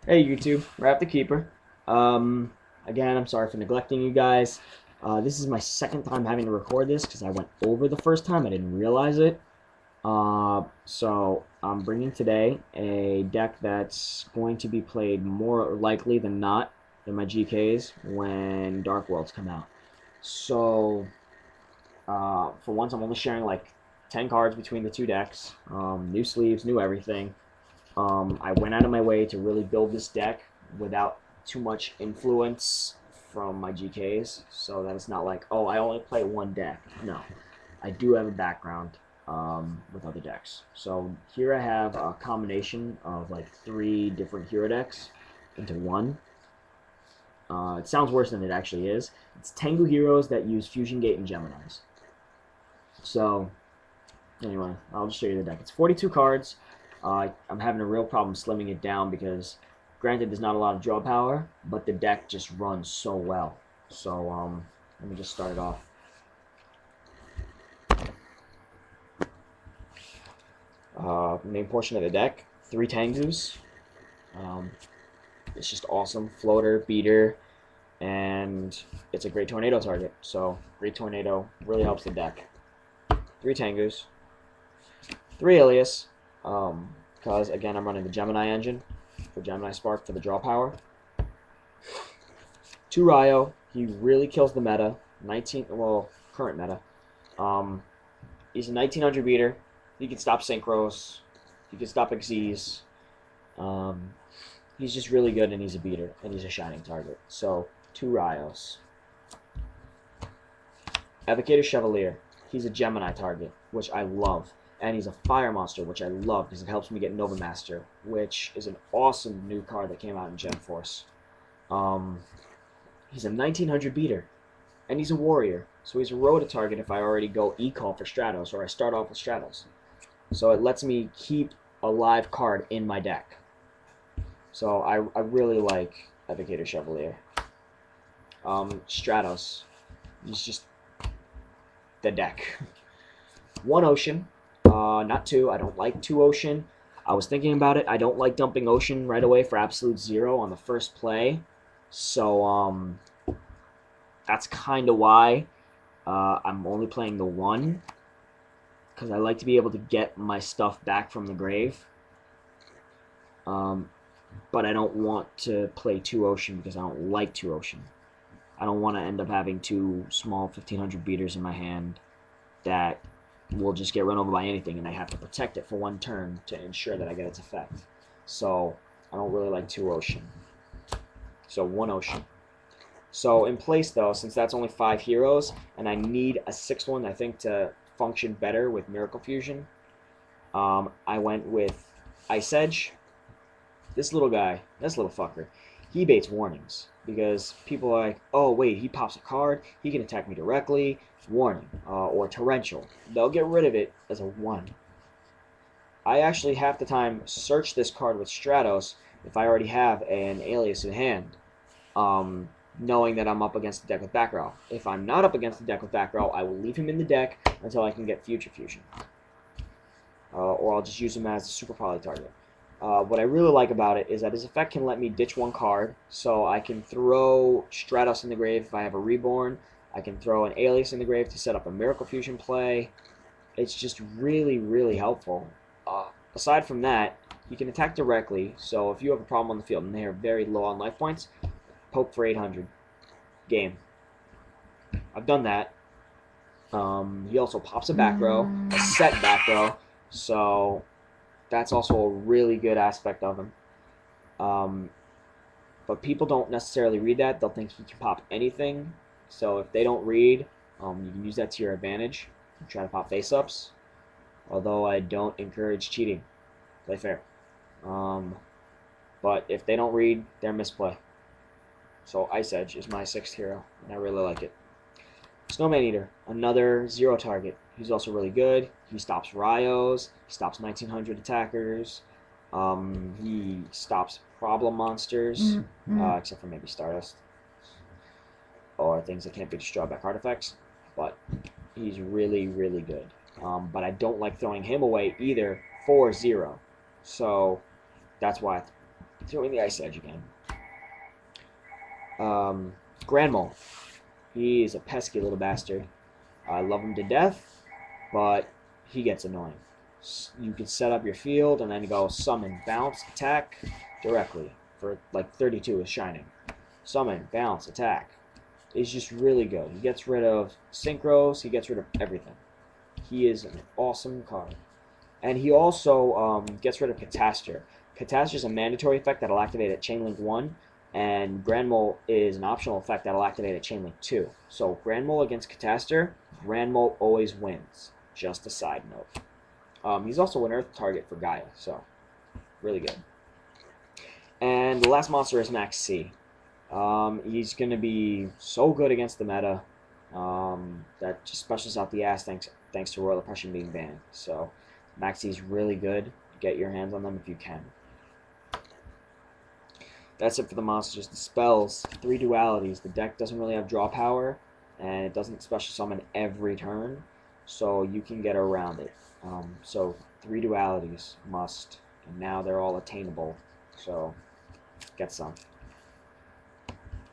Hey YouTube, Wrap the Keeper. Again, I'm sorry for neglecting you guys. This is my second time having to record this because I went over the first time. I didn't realize it. So I'm bringing today a deck that's going to be played more likely than not in my GKs when Dark Worlds come out. So for once, I'm only sharing like 10 cards between the two decks. New sleeves, new everything. I went out of my way to really build this deck without too much influence from my GKs, so that it's not like, oh, I only play one deck. No, I do have a background with other decks. So here I have a combination of like 3 different hero decks into one. It sounds worse than it actually is. It's Tengu heroes that use Fusion Gate and Geminis. So anyway, I'll just show you the deck. It's 42 cards. I'm having a real problem slimming it down because, granted, there's not a lot of draw power, but the deck just runs so well. So let me just start it off. Main portion of the deck, 3 Tengus. It's just awesome. Floater, beater, and it's a great tornado target. So great tornado really helps the deck. 3 Tengus, 3 Alias, because again I'm running the Gemini engine for Gemini Spark for the draw power. 2 Ryo, he really kills the meta. Current meta. He's a 1900 beater. He can stop synchros. He can stop Xyz. He's just really good, and he's a beater, and he's a shining target. So 2 Ryos. Evocator Chevalier. He's a Gemini target, which I love. And he's a fire monster, which I love because it helps me get Nova Master, which is an awesome new card that came out in Gen Force. He's a 1900 beater, and he's a warrior, so he's a Rhoda target if I already go E-Call for Stratos, or I start off with Stratos. So it lets me keep a live card in my deck. So I really like Evocator Chevalier. Stratos, he's just the deck. 1 Ocean. Not 2. I don't like 2 Ocean. I was thinking about it. I don't like dumping Ocean right away for absolute 0 on the first play. So, that's kind of why I'm only playing the 1. Because I like to be able to get my stuff back from the grave. But I don't want to play 2 Ocean because I don't like 2 Ocean. I don't want to end up having 2 small 1500 beaters in my hand that will just get run over by anything, and I have to protect it for 1 turn to ensure that I get its effect. So I don't really like 2 Ocean. So 1 Ocean. So in place, though, since that's only 5 heroes, and I need a 6th one, I think, to function better with Miracle Fusion, I went with Ice Edge. This little guy, this little fucker, he baits warnings. Because people are like, oh, wait, he pops a card, he can attack me directly, warning, or torrential. They'll get rid of it as a 1. I actually half the time search this card with Stratos if I already have an Alias in hand, knowing that I'm up against the deck with back row. If I'm not up against the deck with back row, I will leave him in the deck until I can get Future Fusion. Or I'll just use him as a super poly target. What I really like about it is that his effect can let me ditch 1 card, so I can throw Stratos in the grave if I have a Reborn. I can throw an Alias in the grave to set up a Miracle Fusion play. It's just really, really helpful. Aside from that, he can attack directly, so if you have a problem on the field and they are very low on life points, poke for 800. Game. I've done that. He also pops a back row, a set back row, so that's also a really good aspect of him. But people don't necessarily read that. They'll think he can pop anything. So if they don't read, you can use that to your advantage. Try to pop face-ups. Although I don't encourage cheating. Play fair. But if they don't read, they're misplay. So Ice Edge is my 6th hero, and I really like it. Snowman Eater, another 0 target. He's also really good. He stops Ryos. He stops 1900 attackers. He stops problem monsters, except for maybe Stardust. Or things that can't be destroyed by card effects. But he's really, really good. But I don't like throwing him away either for 0. So that's why Throwing the Ice Edge again. Grand Mole. He is a pesky little bastard. I love him to death, but he gets annoying. You can set up your field and then go summon, bounce, attack directly for like 32 with Shining. Summon, bounce, attack. It's just really good. He gets rid of synchros. He gets rid of everything. He is an awesome card. And he also gets rid of Catastor. Catastor is a mandatory effect that'll activate at Chain Link 1, and Grand Mole is an optional effect that'll activate at Chain Link 2. So Grand Mole against Catastor, Grand Mole always wins. Just a side note. He's also an Earth target for Gaia, so really good. And the last monster is Max C. He's going to be so good against the meta that just specials out the ass thanks to Royal Oppression being banned. So Max C is really good. Get your hands on them if you can. That's it for the monsters. The spells, 3 dualities. The deck doesn't really have draw power, and it doesn't special summon every turn, so you can get around it. So 3 dualities must, and now they're all attainable, so get some.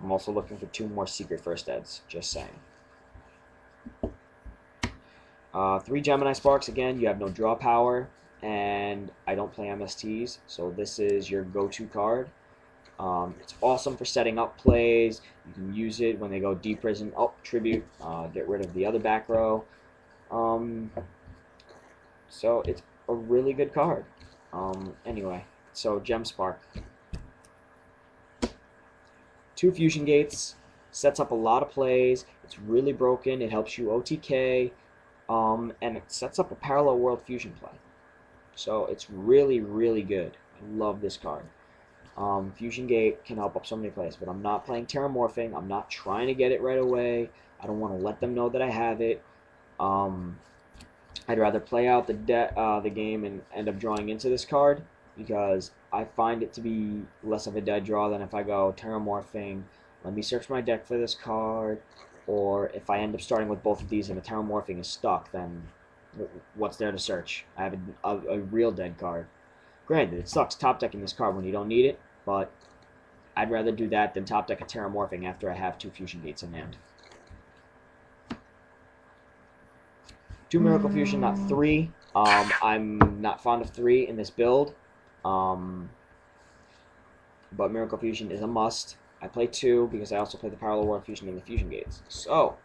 I'm also looking for 2 more secret first eds, just saying. 3 Gemini Sparks, again, you have no draw power, and I don't play MSTs, so this is your go-to card. It's awesome for setting up plays. You can use it when they go deep prison, tribute, get rid of the other back row. So it's a really good card. Anyway, so Gem Spark. 2 Fusion Gates, sets up a lot of plays. It's really broken. It helps you OTK, and it sets up a Parallel World Fusion play. So it's really, really good. I love this card. Fusion Gate can help up so many plays, but I'm not playing Terramorphing. I'm not trying to get it right away. I don't want to let them know that I have it. I'd rather play out the game and end up drawing into this card, because I find it to be less of a dead draw than if I go Terramorphing, let me search my deck for this card, or if I end up starting with both of these and the Terramorphing is stuck, then what's there to search? I have a real dead card. Granted, it sucks top decking this card when you don't need it, but I'd rather do that than top deck a Terramorphing after I have 2 Fusion Gates in hand. 2 Miracle Fusion, not 3. I'm not fond of 3 in this build, but Miracle Fusion is a must. I play 2 because I also play the Parallel World Fusion and the Fusion Gates. So,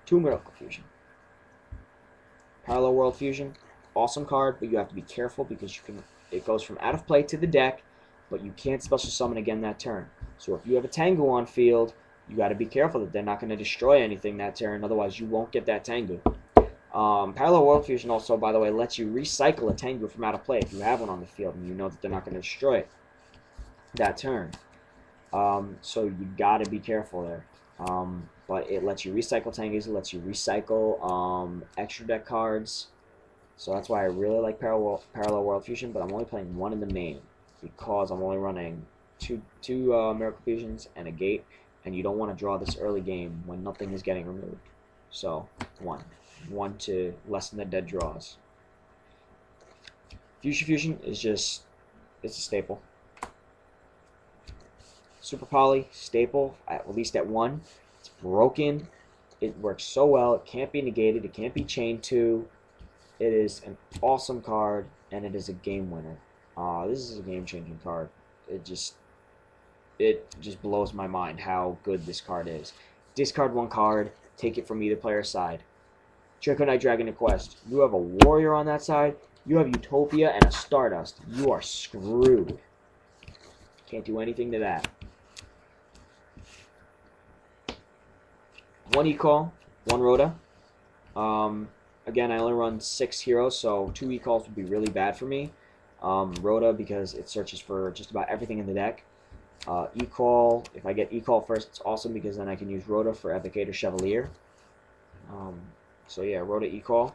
2 Miracle Fusion. Parallel World Fusion, awesome card, but you have to be careful because it goes from out of play to the deck, but you can't special summon again that turn. So if you have a Tengu on field, you got to be careful that they're not going to destroy anything that turn, otherwise you won't get that Tengu. Parallel World Fusion also, by the way, lets you recycle a Tengu from out of play if you have one on the field and you know that they're not going to destroy it that turn. So you got to be careful there. But it lets you recycle Tengus, it lets you recycle extra deck cards. So that's why I really like Parallel World Fusion, but I'm only playing 1 in the main because I'm only running two Miracle Fusions and a Gate, and you don't want to draw this early game when nothing is getting removed. So 1 to lessen the dead draws. Fusion is just, it's a staple. Super Poly, staple, at least at 1. It's broken. It works so well. It can't be negated. It can't be chained to. It is an awesome card, and it is a game winner. This is a game-changing card. It just blows my mind how good this card is. Discard 1 card, take it from either player's side. Draco Knight Dragon Quest. You have a warrior on that side. You have Utopia and a Stardust. You are screwed. Can't do anything to that. 1 E-Call, 1 Rhoda. Again, I only run 6 heroes, so 2 E-Calls would be really bad for me. Rhoda, because it searches for just about everything in the deck. E-Call, if I get E-Call first, it's awesome because then I can use Rhoda for Evocator Chevalier. So yeah, Rhoda E-Call.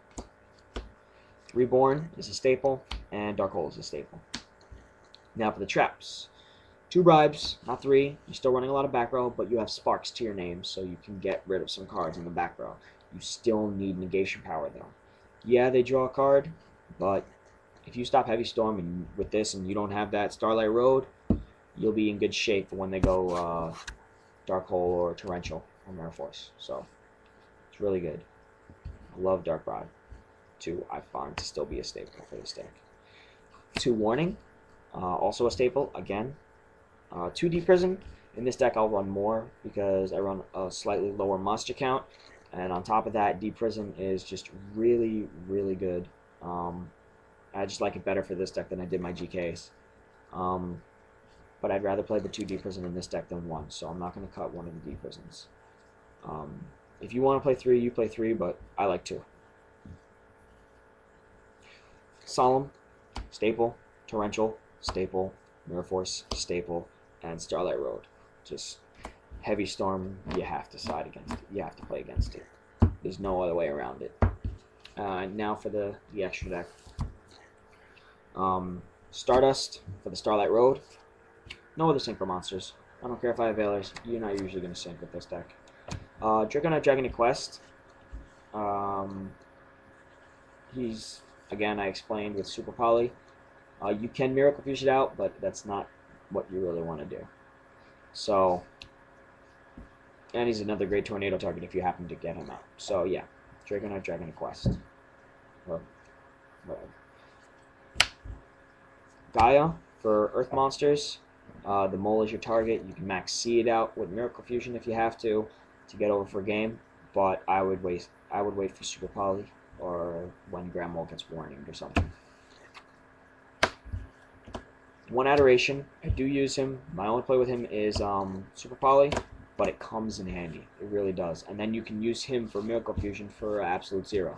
Reborn is a staple, and Dark Hole is a staple. Now for the traps. 2 bribes, not 3. You're still running a lot of back row, but you have sparks to your name, so you can get rid of some cards in the back row. You still need negation power, though. Yeah, they draw a card, but if you stop Heavy Storm with this and you don't have that Starlight Road, you'll be in good shape for when they go Dark Hole or Torrential or Mirror Force. So it's really good. I love Dark Rod 2. I find to still be a staple for this deck. 2 Warning, also a staple again. 2 Deep Prison. In this deck I'll run more because I run a slightly lower monster count, and on top of that, Deep Prison is just really, really good. I just like it better for this deck than I did my GKs. But I'd rather play the 2 Deep Prison in this deck than 1, so I'm not going to cut one of the Deep Prisons. If you want to play 3, you play 3, but I like 2. Solemn, staple. Torrential, staple. Mirror Force, staple. And Starlight Road. Just Heavy Storm, you have to side against it. You have to play against it. There's no other way around it. Now for the extra deck. Stardust for the Starlight Road. No other synchro monsters. I don't care if I have Veilers. You're not usually going to sync with this deck. Dragonite Quest. He's, again, I explained with Super Poly. You can Miracle Fuse it out, but that's not what you really want to do. So, and he's another great tornado target if you happen to get him out. So yeah, Dragonite Quest. Or whatever. Gaia for Earth monsters. The mole is your target. You can max C it out with Miracle Fusion if you have to get over for a game. But I would wait for Super Poly or when Grand Mole gets warninged or something. 1 Adoration. I do use him. My only play with him is Super Poly, but it comes in handy. It really does. And then you can use him for Miracle Fusion for Absolute Zero.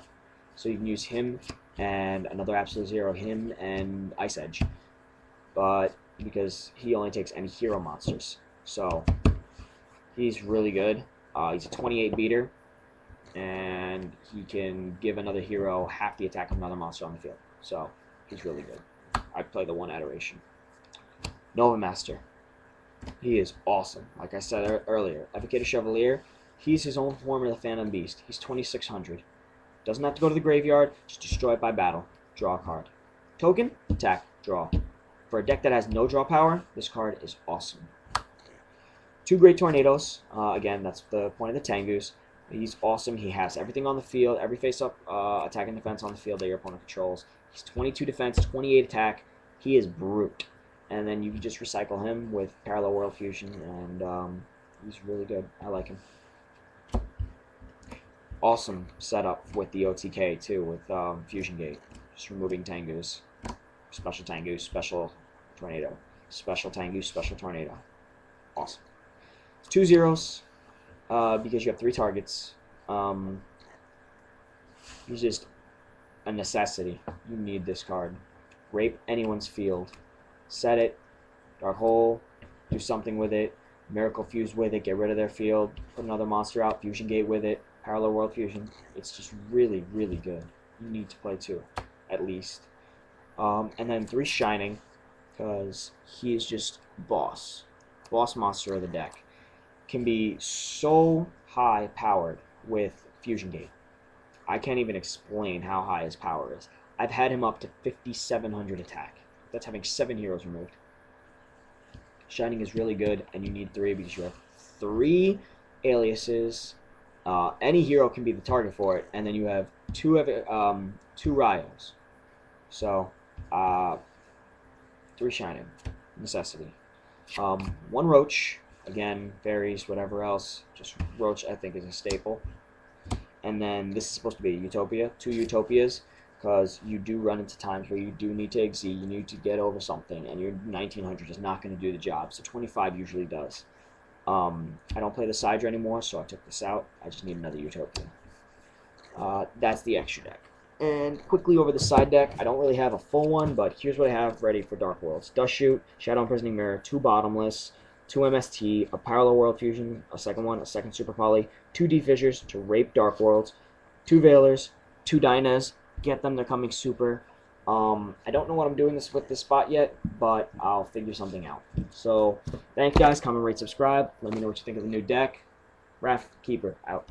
So you can use him and another Absolute Zero, him and Ice Edge. But because he only takes any hero monsters. So he's really good. He's a 28 beater, and he can give another hero half the attack of another monster on the field. So he's really good. I'd play the 1 Adoration. Nova Master. He is awesome. Like I said earlier, Evocator Chevalier, he's his own form of the Phantom Beast. He's 2600. Doesn't have to go to the graveyard, just destroy it by battle. Draw a card. Token, attack, draw. For a deck that has no draw power, this card is awesome. 2 Great Tornadoes. Again, that's the point of the Tengus. He's awesome. He has everything on the field, every face-up attack and defense on the field that your opponent controls. He's 22 defense, 28 attack. He is brute. And then you can just recycle him with Parallel World Fusion, and he's really good. I like him. Awesome setup with the OTK, too, with Fusion Gate. Just removing Tengus. Special Tengu, special Tornado. Special Tengu, special Tornado. Awesome. 2 zeros, because you have 3 targets. He's just a necessity. You need this card. Rape anyone's field. Set it, Dark Hole, do something with it, Miracle Fuse with it, get rid of their field, put another monster out, Fusion Gate with it, Parallel World Fusion. It's just really, really good. You need to play 2, at least. And then 3 Shining, because he is just boss. Boss monster of the deck. Can be so high powered with Fusion Gate. I can't even explain how high his power is. I've had him up to 5,700 attack. That's having 7 heroes removed. Shining is really good, and you need 3 because you have 3 aliases. Any hero can be the target for it, and then you have 2 Ryos. So, 3 Shining. Necessity. 1 Roach. Again, varies, whatever else. Just Roach, I think, is a staple. And then this is supposed to be a Utopia. 2 Utopias. Because you do run into times where you do need to exceed, you need to get over something, and your 1900 is not going to do the job. So 25 usually does. I don't play the Sidra anymore, so I took this out. I just need another Utopia. That's the extra deck. And quickly over the side deck, I don't really have a full one, but here's what I have ready for Dark Worlds. Dust Shoot, Shadow Imprisoning Mirror, 2 Bottomless, 2 MST, a Parallel World Fusion, a second one, a second Super Poly, 2 D Fissures to rape Dark Worlds, 2 Veilers, 2 Dynas. Get them, they're coming super. I don't know what I'm doing with this spot yet, but I'll figure something out. So, thank you guys. Comment, rate, subscribe. Let me know what you think of the new deck. Raph Keeper, out.